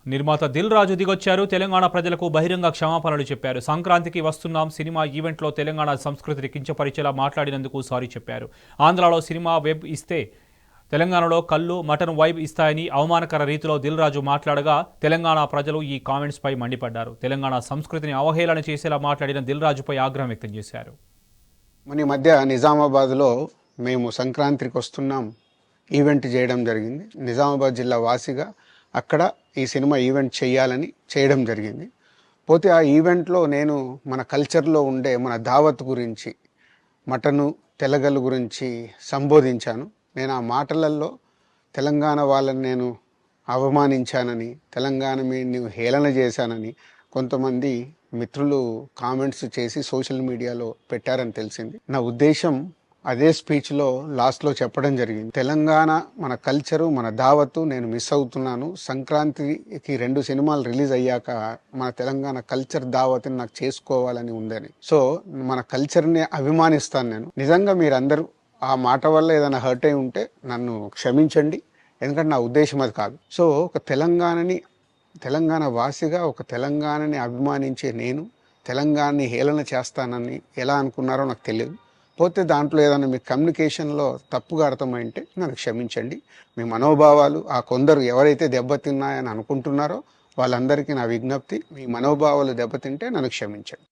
నిర్మాత దిల్ రాజు దిగొచ్చారు. తెలంగాణ ప్రజలకు బహిరంగ క్షమాపణలు చెప్పారు. సంక్రాంతికి వస్తున్నాం సినిమా ఈవెంట్లో తెలంగాణ సంస్కృతిని కించపరిచేలా మాట్లాడినందుకు సారీ చెప్పారు. ఆంధ్రాలో సినిమా వెబ్ ఇస్తే తెలంగాణలో కళ్ళు మటన్ వైబ్ ఇస్తాయని అవమానకర రీతిలో దిల్ రాజు మాట్లాడగా తెలంగాణ ప్రజలు ఈ కామెంట్స్పై మండిపడ్డారు. తెలంగాణ సంస్కృతిని అవహేళన చేసేలా మాట్లాడిన దిల్ రాజుపై ఆగ్రహం వ్యక్తం చేశారు. మన మధ్య నిజామాబాద్లో మేము సంక్రాంతికి వస్తున్నాం ఈవెంట్ చేయడం జరిగింది. నిజామాబాద్ జిల్లా వాసిగా అక్కడ ఈ సినిమా ఈవెంట్ చేయడం జరిగింది. పోతే ఆ ఈవెంట్లో నేను మన కల్చర్లో ఉండే మన దావత్ గురించి, మటను తెలగలు గురించి సంబోధించాను. నేను ఆ మాటలలో తెలంగాణ వాళ్ళని నేను అవమానించానని, తెలంగాణ నేను హేళన చేశానని కొంతమంది మిత్రులు కామెంట్స్ చేసి సోషల్ మీడియాలో పెట్టారని తెలిసింది. నా ఉద్దేశం అదే స్పీచ్లో లాస్ట్లో చెప్పడం జరిగింది. తెలంగాణ మన కల్చరు, మన దావత్తు నేను మిస్ అవుతున్నాను. సంక్రాంతికి 2 సినిమాలు రిలీజ్ అయ్యాక మన తెలంగాణ కల్చర్ దావత్ని నాకు చేసుకోవాలని ఉందని. సో మన కల్చర్ని అభిమానిస్తాను నేను. నిజంగా మీరందరూ ఆ మాట వల్ల ఏదైనా హర్ట్ అయి ఉంటే నన్ను క్షమించండి, ఎందుకంటే నా ఉద్దేశం అది కాదు. సో ఒక తెలంగాణ వాసిగా ఒక తెలంగాణని అభిమానించే నేను తెలంగాణని హేళన చేస్తానని ఎలా అనుకున్నారో నాకు తెలియదు. పోతే దాంట్లో ఏదైనా మీ కమ్యూనికేషన్లో తప్పుగా అర్థమైంటే నన్ను క్షమించండి. మీ మనోభావాలు ఆ కొందరు ఎవరైతే దెబ్బతిన్నాయని అనుకుంటున్నారో వాళ్ళందరికీ నా విజ్ఞప్తి, మీ మనోభావాలు దెబ్బతింటే నన్ను క్షమించండి.